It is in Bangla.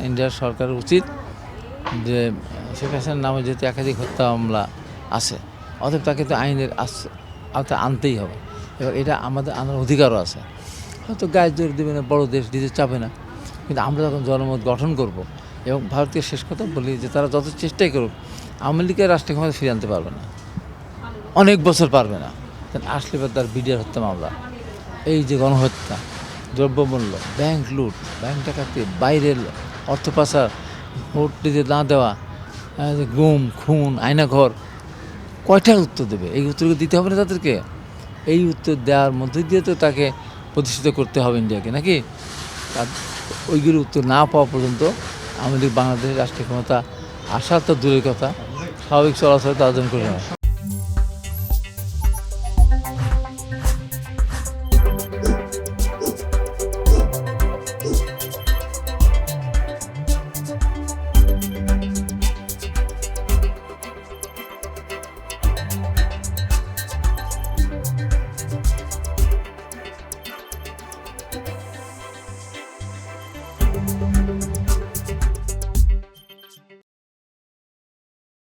ইন্ডিয়ার সরকারের উচিত যে শেখ হাসিনার নামে যেহেতু একাধিক হত্যা মামলা আছে, অতএব তাকে তো আইনের আওতায় আনতেই হবে। এবার এটা আমাদের আনার অধিকারও আছে। হয়তো গায়ে জোর দেবে না, বড় দেশ দিতে চাবে না, কিন্তু আমরা যখন জনমত গঠন করব এবং ভারতীয় শেষ কথা বলি যে তারা যত চেষ্টাই করুক আওয়ামী লীগের রাষ্ট্রীয় ক্ষমতা ফিরে আনতে পারবে না, অনেক বছর পারবে না। আসলে এবার তার বিডিআর হত্যা মামলা, এই যে গণহত্যা, দ্রব্যমূল্য, ব্যাংক লুট, ব্যাংক ডাকাতি, বাইরের অর্থ পাচার, ভোট দিতে না দেওয়া, গুম খুন, আয়নাঘর, কয়টার উত্তর দেবে? এই উত্তরগুলো দিতে হবে না তাদেরকে। এই উত্তর দেওয়ার মধ্যে দিয়ে তো তাকে প্রতিষ্ঠিত করতে হবে ইন্ডিয়াকে, নাকি? তার ওইগুলো উত্তর না পাওয়া পর্যন্ত আমাদের বাংলাদেশের রাষ্ট্রীয় ক্ষমতা আসা তো দূরের কথা, স্বাভাবিক চলাচল তো অর্জন করে না।